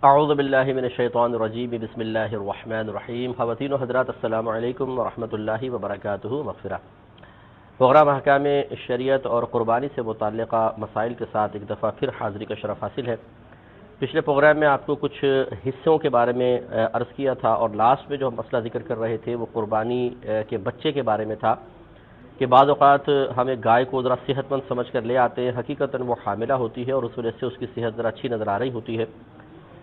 اعوذ باللہ من الشیطان الرجیم بسم اللہ الرحمن الرحیم. خواتین و حضرات السلام علیکم ورحمۃ اللہ وبرکاتہ. مغفرہ. پروگرام احکام شریعت اور قربانی سے متعلقہ مسائل کے ساتھ ایک دفعہ پھر حاضری کا شرف حاصل ہے. پچھلے پروگرام میں آپ کو کچھ حصوں کے بارے میں عرض کیا تھا اور لاسٹ میں جو ہم مسئلہ ذکر کر رہے تھے وہ قربانی کے بچے کے بارے میں تھا کہ بعض اوقات ہمیں گائے کو ذرا صحت مند سمجھ کر لے آتے ہیں، حقیقتاً وہ حاملہ ہوتی ہے اور اس وجہ سے اس کی صحت ذرا اچھی نظر آ رہی ہوتی ہے.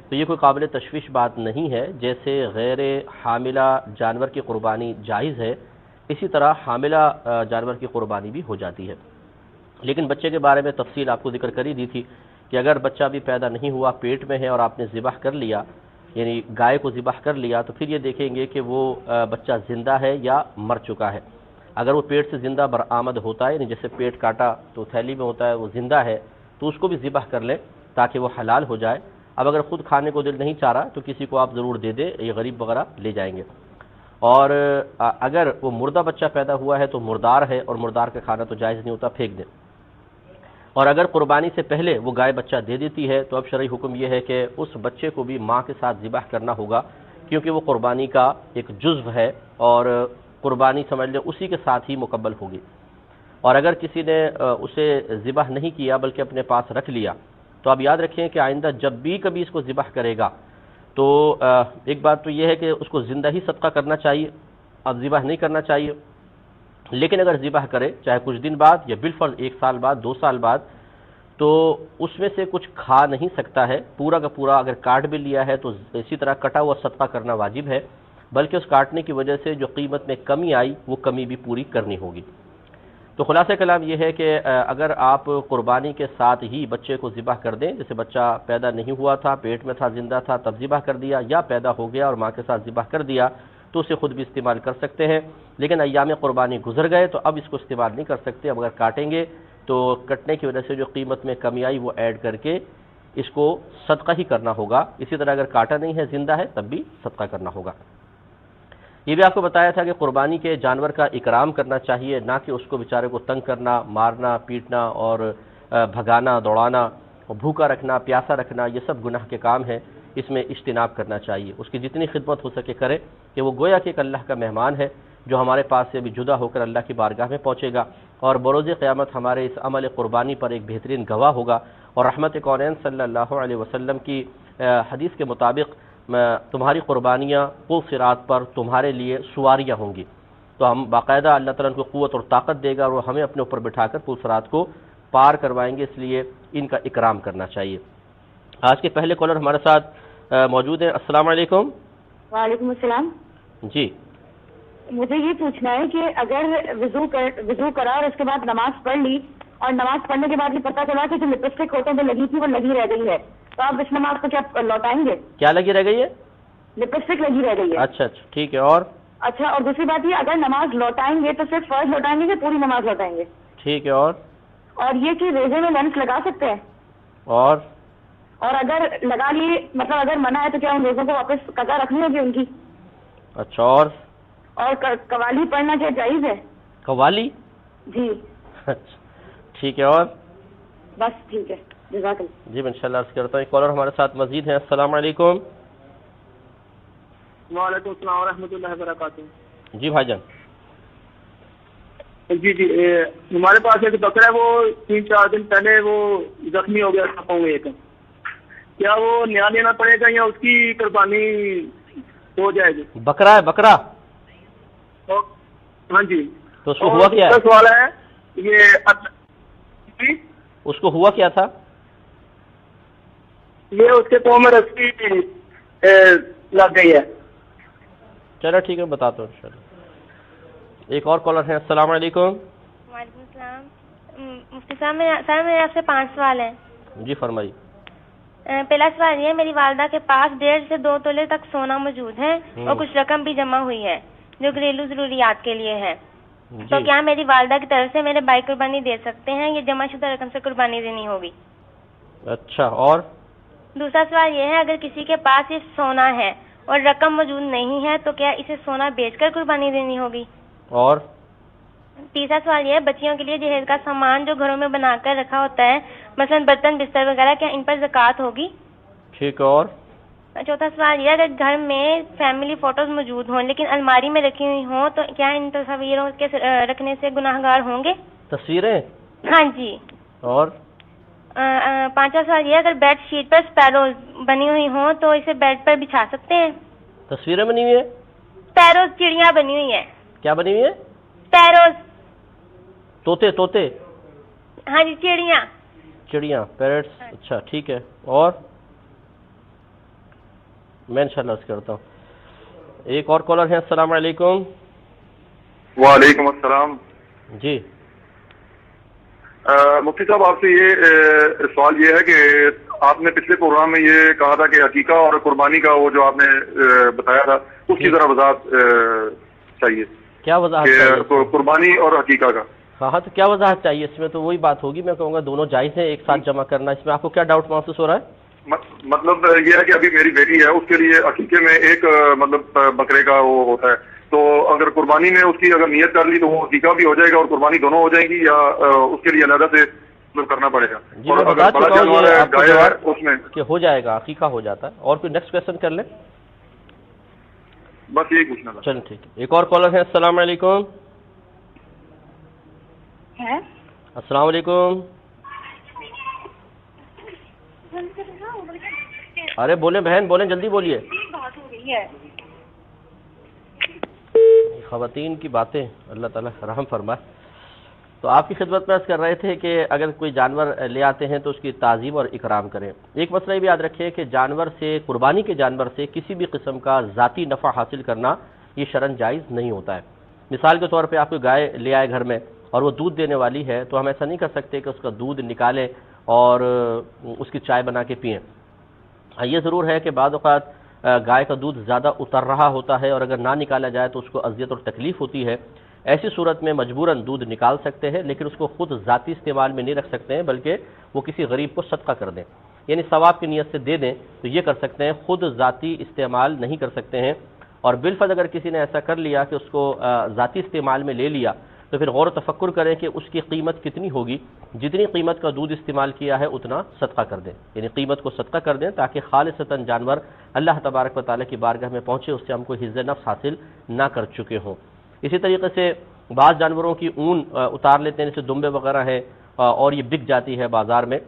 تو یہ کوئی قابل تشویش بات نہیں ہے. جیسے غیر حاملہ جانور کی قربانی جائز ہے، اسی طرح حاملہ جانور کی قربانی بھی ہو جاتی ہے. لیکن بچے کے بارے میں تفصیل آپ کو ذکر کر ہی دی تھی کہ اگر بچہ بھی پیدا نہیں ہوا، پیٹ میں ہے اور آپ نے ذبح کر لیا، یعنی گائے کو ذبح کر لیا، تو پھر یہ دیکھیں گے کہ وہ بچہ زندہ ہے یا مر چکا ہے. اگر وہ پیٹ سے زندہ برآمد ہوتا ہے، یعنی جیسے پیٹ کاٹا تو تھیلی میں ہوتا ہے، وہ زندہ ہے، تو اس کو بھی ذبح کر لیں تاکہ وہ حلال ہو جائے. اب اگر خود کھانے کو دل نہیں چاہ رہا تو کسی کو آپ ضرور دے دیں، یہ غریب وغیرہ لے جائیں گے. اور اگر وہ مردہ بچہ پیدا ہوا ہے تو مردار ہے اور مردار کا کھانا تو جائز نہیں ہوتا، پھینک دیں. اور اگر قربانی سے پہلے وہ گائے بچہ دے دیتی ہے تو اب شرعی حکم یہ ہے کہ اس بچے کو بھی ماں کے ساتھ ذبح کرنا ہوگا، کیونکہ وہ قربانی کا ایک جزو ہے اور قربانی سمجھ لیں اسی کے ساتھ ہی مکمل ہوگی. اور اگر کسی نے اسے ذبح نہیں کیا بلکہ اپنے پاس رکھ لیا تو آپ یاد رکھیں کہ آئندہ جب بھی کبھی اس کو ذبح کرے گا تو ایک بات تو یہ ہے کہ اس کو زندہ ہی صدقہ کرنا چاہیے، اب ذبح نہیں کرنا چاہیے. لیکن اگر ذبح کرے چاہے کچھ دن بعد یا بالفرض 1 سال بعد 2 سال بعد، تو اس میں سے کچھ کھا نہیں سکتا ہے، پورا کا پورا اگر کاٹ بھی لیا ہے تو اسی طرح کٹا ہوا صدقہ کرنا واجب ہے، بلکہ اس کاٹنے کی وجہ سے جو قیمت میں کمی آئی وہ کمی بھی پوری کرنی ہوگی. تو خلاصہ کلام یہ ہے کہ اگر آپ قربانی کے ساتھ ہی بچے کو ذبح کر دیں، جیسے بچہ پیدا نہیں ہوا تھا، پیٹ میں تھا، زندہ تھا، تب ذبح کر دیا، یا پیدا ہو گیا اور ماں کے ساتھ ذبح کر دیا، تو اسے خود بھی استعمال کر سکتے ہیں. لیکن ایام قربانی گزر گئے تو اب اس کو استعمال نہیں کر سکتے. اب اگر کاٹیں گے تو کٹنے کی وجہ سے جو قیمت میں کمی آئی وہ ایڈ کر کے اس کو صدقہ ہی کرنا ہوگا. اسی طرح اگر کاٹا نہیں ہے، زندہ ہے، تب بھی صدقہ کرنا ہوگا. یہ بھی آپ کو بتایا تھا کہ قربانی کے جانور کا اکرام کرنا چاہیے، نہ کہ اس کو بیچارے کو تنگ کرنا، مارنا، پیٹنا اور بھگانا، دوڑانا، بھوکا رکھنا، پیاسا رکھنا، یہ سب گناہ کے کام ہیں. اس میں اجتناب کرنا چاہیے. اس کی جتنی خدمت ہو سکے کرے کہ وہ گویا کہ ایک اللہ کا مہمان ہے جو ہمارے پاس سے بھی جدا ہو کر اللہ کی بارگاہ میں پہنچے گا اور بروز قیامت ہمارے اس عمل قربانی پر ایک بہترین گواہ ہوگا. اور رحمت کونین صلی اللہ علیہ وسلم کی حدیث کے مطابق تمہاری قربانیاں پل صراط پر تمہارے لیے سواریاں ہوں گی. تو ہم باقاعدہ اللہ تعالیٰ کو قوت اور طاقت دے گا اور وہ ہمیں اپنے اوپر بٹھا کر پل صراط کو پار کروائیں گے، اس لیے ان کا اکرام کرنا چاہیے. آج کے پہلے کالر ہمارے ساتھ موجود ہیں. السلام علیکم. وعلیکم السلام. جی، مجھے یہ پوچھنا ہے کہ اگر وضو کرا اور اس کے بعد نماز پڑھ لی اور نماز پڑھنے کے بعد یہ پتہ چلا کہ جو لپسٹک ہوتے ہیں جو لگی تھی وہ لگی رہ گئی ہے، تو آپ اس نماز کو کیا لوٹائیں گے؟ کیا لگی رہ گئی ہے؟ لپسٹک لگی رہ گئی ہے. اچھا ٹھیک ہے. اور اچھا، اور دوسری بات یہ اگر نماز لوٹائیں گے تو صرف فرض لوٹائیں گے کہ پوری نماز لوٹائیں گے؟ ٹھیک ہے. اور یہ کہ روزے میں لینس لگا سکتے ہیں؟ اور اگر لگا لیے مطلب اگر منع ہے تو کیا ان روزوں کو واپس قضا رکھنی ہوگی ان کی؟ اچھا. اور قوالی پڑھنا کیا جائز ہے؟ قوالی؟ جی. ٹھیک ہے. اور بس ٹھیک ہے، جزاک اللہ. جی میں انشاءاللہ عرض کرتا ہوں. کالر ہمارے ساتھ مزید ہیں. السلام علیکم. وعلیکم السلام ورحمۃ اللہ وبرکاتہ. جی بھائی جان. جی ہمارے پاس ایک بکرا ہے، وہ 3-4 دن پہلے وہ زخمی ہو گیا تھا پاؤں ایک. کیا وہ نیا لینا پڑے گا یا اس کی قربانی ہو جائے گی؟ بکرا ہے؟ بکرا؟ ہاں جی. تو اس کو ہوا کیا ہے؟ سوال ہے یہ اس کو ہوا کیا تھا؟ یہ اس کے پاؤں میں رسی لگ گئی ہے. چلو ٹھیک ہے، بتاتا ہوں انشاءاللہ. ایک اور کالر ہے. السلام علیکم. وعلیکم السلام. مفتی صاحب میرے آپ سے 5 سوال ہیں. جی فرمائیے. پہلا سوال یہ ہے، میری والدہ کے پاس 1.5 سے 2 تولے تک سونا موجود ہے اور کچھ رقم بھی جمع ہوئی ہے جو گھریلو ضروریات کے لیے ہے. تو کیا میری والدہ کی طرف سے میرے بھائی قربانی دے سکتے ہیں یا جمع شدہ رقم سے قربانی دینی ہوگی؟ اچھا. اور دوسرا سوال یہ ہے، اگر کسی کے پاس یہ سونا ہے اور رقم موجود نہیں ہے تو کیا اسے سونا بیچ کر قربانی دینی ہوگی؟ اور تیسرا سوال یہ ہے، بچیوں کے لیے جہیز کا سامان جو گھروں میں بنا کر رکھا ہوتا ہے، مثلا برتن بستر وغیرہ، کیا ان پر زکوٰۃ ہوگی؟ ٹھیک. اور چوتھا سوال یہ، اگر گھر میں فیملی فوٹوز موجود ہوں لیکن الماری میں رکھی ہوئی ہوں تو کیا ان تصویروں کے رکھنے سے گناہ گار ہوں گے؟ تصویریں؟ ہاں جی۔ اور پانچواں سوال یہ، اگر بیڈ شیٹ پر اسپیروز بنی ہوئی ہوں تو اسے بیڈ پر بچھا سکتے ہیں؟ تصویریں بنی ہوئی ہیں؟ اسپیروز چڑیاں بنی ہوئی ہیں۔ کیا بنی ہوئی ہے؟ اسپیروز۔ طوطے؟ ہاں جی، چڑیاں، پیرٹس۔ اچھا ٹھیک ہے، اور میں انشاءاللہ عرض کرتا ہوں۔ ایک اور کالر ہے، السلام علیکم۔ وعلیکم السلام جی مفتی صاحب، آپ سے یہ سوال یہ ہے کہ آپ نے پچھلے پروگرام میں یہ کہا تھا کہ عقیقہ اور قربانی کا وہ جو آپ نے بتایا تھا اس کی ذرا وضاحت چاہیے۔ کیا وضاحت چاہیے؟ قربانی اور عقیقہ کا۔ ہاں تو کیا وضاحت چاہیے اس میں؟ تو وہی بات ہوگی، میں کہوں گا دونوں جائز ہیں ایک ساتھ جمع کرنا۔ اس میں آپ کو کیا ڈاؤٹ محسوس ہو رہا ہے؟ مطلب یہ ہے کہ ابھی میری بیٹی ہے، اس کے لیے عقیقے میں ایک مطلب بکرے کا وہ ہوتا ہے، تو اگر قربانی میں اس کی اگر نیت کر لی تو وہ عقیقہ بھی ہو جائے گا اور قربانی دونوں ہو جائیں گی، یا اس کے لیے علیحدہ سے کرنا پڑے گا؟ جی میں بتا چکا ہوں یہ آپ کو جواب اس میں کہ ہو جائے گا، عقیقہ ہو جاتا ہے۔ اور کوئی نیکسٹ کویشچن کر لیں، بس یہی پوچھنا تھا۔ چلیں ٹھیک ہے۔ ایک اور کالر ہے، السلام علیکم۔ السلام علیکم۔ ارے بولیں بہن، بولیں، جلدی بولیے۔ بات ہو رہی ہے خواتین کی باتیں، اللہ تعالیٰ رحم فرمائے۔ تو آپ کی خدمت میں عرض کر رہے تھے کہ اگر کوئی جانور لے آتے ہیں تو اس کی تعظیم اور اکرام کریں۔ ایک مسئلہ یہ بھی یاد رکھیں کہ جانور سے، قربانی کے جانور سے کسی بھی قسم کا ذاتی نفع حاصل کرنا یہ شرعاً جائز نہیں ہوتا ہے۔ مثال کے طور پہ آپ کوئی گائے لے آئے گھر میں اور وہ دودھ دینے والی ہے، تو ہم ایسا نہیں کر سکتے کہ اس کا دودھ نکالیں اور اس کی چائے بنا کے پئیں۔ یہ ضرور ہے کہ بعض اوقات گائے کا دودھ زیادہ اتر رہا ہوتا ہے اور اگر نہ نکالا جائے تو اس کو اذیت اور تکلیف ہوتی ہے، ایسی صورت میں مجبوراً دودھ نکال سکتے ہیں، لیکن اس کو خود ذاتی استعمال میں نہیں رکھ سکتے ہیں، بلکہ وہ کسی غریب کو صدقہ کر دیں، یعنی ثواب کی نیت سے دے دیں تو یہ کر سکتے ہیں، خود ذاتی استعمال نہیں کر سکتے ہیں۔ اور بالفرض اگر کسی نے ایسا کر لیا کہ اس کو ذاتی استعمال میں لے لیا تو پھر غور و تفکر کریں کہ اس کی قیمت کتنی ہوگی، جتنی قیمت کا دودھ استعمال کیا ہے اتنا صدقہ کر دیں، یعنی قیمت کو صدقہ کر دیں تاکہ خالصتاً جانور اللہ تبارک و تعالیٰ کی بارگاہ میں پہنچے، اس سے ہم کو حظ نفس حاصل نہ کر چکے ہوں۔ اسی طریقے سے بعض جانوروں کی اون اتار لیتے ہیں، جیسے دمبے وغیرہ ہیں، اور یہ بک جاتی ہے بازار میں،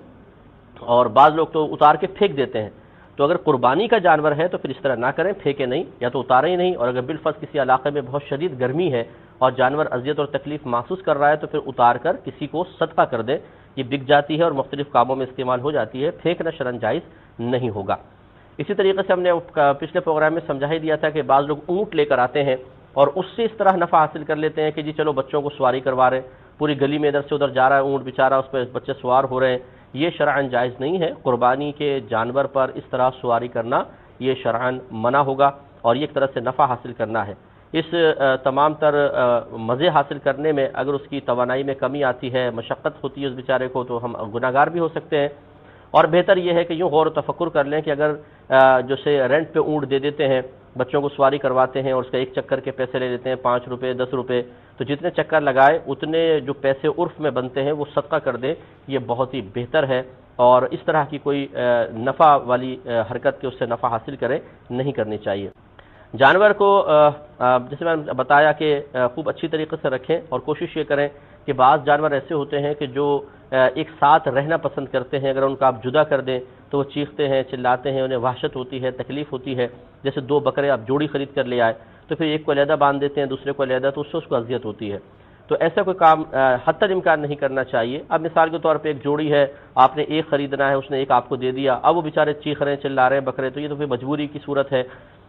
اور بعض لوگ تو اتار کے پھینک دیتے ہیں۔ تو اگر قربانی کا جانور ہے تو پھر اس طرح نہ کریں، پھینکیں نہیں، یا تو اتاریں ہی نہیں، اور اگر بالفرض کسی علاقے میں بہت شدید گرمی ہے اور جانور اذیت اور تکلیف محسوس کر رہا ہے تو پھر اتار کر کسی کو صدقہ کر دیں، یہ بک جاتی ہے اور مختلف کاموں میں استعمال ہو جاتی ہے، پھینکنا شرعاً جائز نہیں ہوگا۔ اسی طریقے سے ہم نے پچھلے پروگرام میں سمجھا ہی دیا تھا کہ بعض لوگ اونٹ لے کر آتے ہیں اور اس سے اس طرح نفع حاصل کر لیتے ہیں کہ جی چلو بچوں کو سواری کروا رہے، پوری گلی میں ادھر سے ادھر جا رہا ہے اونٹ بیچارہ، اس پہ بچے سوار ہو رہے ہیں، یہ شرعاً جائز نہیں ہے۔ قربانی کے جانور پر اس طرح سواری کرنا یہ شرعاً منع ہوگا، اور یہ ایک طرح سے نفع حاصل کرنا ہے۔ اس تمام تر مزے حاصل کرنے میں اگر اس کی توانائی میں کمی آتی ہے، مشقت ہوتی ہے اس بیچارے کو، تو ہم گناہ گار بھی ہو سکتے ہیں۔ اور بہتر یہ ہے کہ یوں غور و تفکر کر لیں کہ اگر جیسے رینٹ پہ اونٹ دے دیتے ہیں، بچوں کو سواری کرواتے ہیں اور اس کا ایک چکر کے پیسے لے لیتے ہیں 5 روپے 10 روپے، تو جتنے چکر لگائے اتنے جو پیسے عرف میں بنتے ہیں وہ صدقہ کر دیں، یہ بہت ہی بہتر ہے۔ اور اس طرح کی کوئی نفع والی حرکت کے اس سے نفع حاصل کرے نہیں کرنی چاہیے۔ جانور کو جیسے میں نے بتایا کہ خوب اچھی طریقے سے رکھیں، اور کوشش یہ کریں کہ بعض جانور ایسے ہوتے ہیں کہ جو ایک ساتھ رہنا پسند کرتے ہیں، اگر ان کا آپ جدا کر دیں تو وہ چیختے ہیں، چلاتے ہیں، انہیں وحشت ہوتی ہے، تکلیف ہوتی ہے۔ جیسے 2 بکرے آپ جوڑی خرید کر لے آئے تو پھر ایک کو علیحدہ باندھ دیتے ہیں، دوسرے کو علیحدہ، تو اس سے اس کو اذیت ہوتی ہے۔ تو ایسا کوئی کام حتی الامکان نہیں کرنا چاہیے۔ اب مثال کے طور پہ ایک جوڑی ہے، آپ نے ایک خریدنا ہے، اس نے ایک آپ کو دے دیا، اب وہ بیچارے چیخ رہے ہیں، چلا رہے ہیں بکرے، تو یہ تو پھر مجبوری کی صورت ہے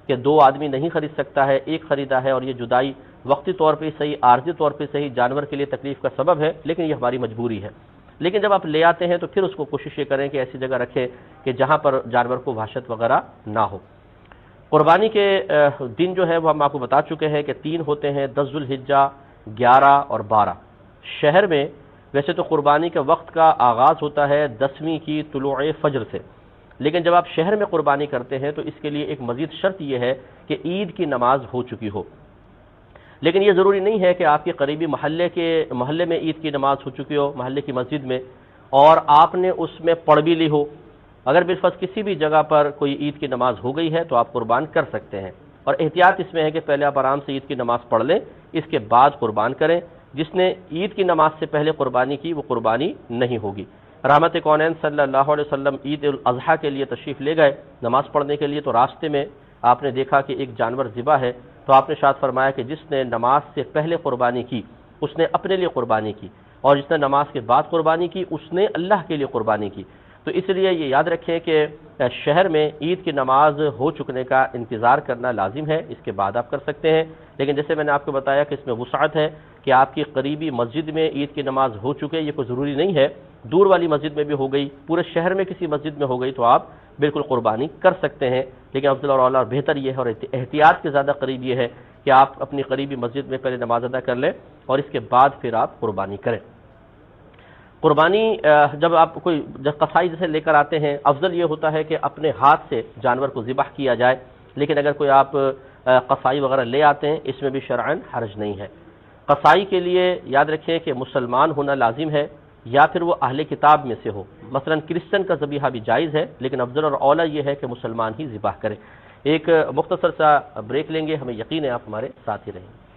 کہ 2 آدمی نہیں خرید سکتا ہے، ایک خریدا ہے، اور یہ جدائی وقتی طور پہ صحیح، عارضی طور پہ صحیح جانور کے لیے تکلیف کا سبب ہے، لیکن یہ ہماری مجبوری ہے۔ لیکن جب آپ لے آتے ہیں تو پھر اس کو کوشش یہ کریں کہ ایسی جگہ رکھیں کہ جہاں پر جانور کو وحشت وغیرہ نہ ہو۔ قربانی کے دن جو ہے وہ ہم آپ کو بتا چکے ہیں کہ 3 ہوتے ہیں، 10 ذوالحجہ، 11 اور 12۔ شہر میں ویسے تو قربانی کے وقت کا آغاز ہوتا ہے 10ویں کی طلوع فجر سے، لیکن جب آپ شہر میں قربانی کرتے ہیں تو اس کے لیے ایک مزید شرط یہ ہے کہ عید کی نماز ہو چکی ہو۔ لیکن یہ ضروری نہیں ہے کہ آپ کے قریبی محلے میں عید کی نماز ہو چکی ہو، محلے کی مسجد میں، اور آپ نے اس میں پڑھ بھی لی ہو، اگر بالفرض کسی بھی جگہ پر کوئی عید کی نماز ہو گئی ہے تو آپ قربان کر سکتے ہیں، اور احتیاط اس میں ہے کہ پہلے آپ آرام سے عید کی نماز پڑھ لیں، اس کے بعد قربان کریں۔ جس نے عید کی نماز سے پہلے قربانی کی وہ قربانی نہیں ہوگی۔ رحمت کونین صلی اللہ علیہ وسلم عید الاضحیٰ کے لیے تشریف لے گئے نماز پڑھنے کے لیے، تو راستے میں آپ نے دیکھا کہ ایک جانور ذبح ہے، تو آپ نے ارشاد فرمایا کہ جس نے نماز سے پہلے قربانی کی اس نے اپنے لیے قربانی کی، اور جس نے نماز کے بعد قربانی کی اس نے اللہ کے لیے قربانی کی۔ تو اس لیے یہ یاد رکھیں کہ شہر میں عید کی نماز ہو چکنے کا انتظار کرنا لازم ہے، اس کے بعد آپ کر سکتے ہیں، لیکن جیسے میں نے آپ کو بتایا کہ اس میں وسعت ہے کہ آپ کی قریبی مسجد میں عید کی نماز ہو چکے، یہ کوئی ضروری نہیں ہے، دور والی مسجد میں بھی ہو گئی، پورے شہر میں کسی مسجد میں ہو گئی تو آپ بالکل قربانی کر سکتے ہیں، لیکن افضل اور اعلیٰ اور بہتر یہ ہے اور احتیاط کے زیادہ قریب یہ ہے کہ آپ اپنی قریبی مسجد میں پہلے نماز ادا کر لیں اور اس کے بعد پھر آپ قربانی کریں۔ قربانی جب آپ کوئی قصائی جیسے لے کر آتے ہیں، افضل یہ ہوتا ہے کہ اپنے ہاتھ سے جانور کو ذبح کیا جائے، لیکن اگر کوئی آپ قصائی وغیرہ لے آتے ہیں اس میں بھی شرعاً حرج نہیں ہے۔ قصائی کے لیے یاد رکھیں کہ مسلمان ہونا لازم ہے یا پھر وہ اہل کتاب میں سے ہو، مثلا کرسچن کا ذبیحہ بھی جائز ہے، لیکن افضل اور اولیٰ یہ ہے کہ مسلمان ہی ذبح کرے۔ ایک مختصر سا بریک لیں گے، ہمیں یقین ہے آپ ہمارے ساتھ ہی رہیں گے۔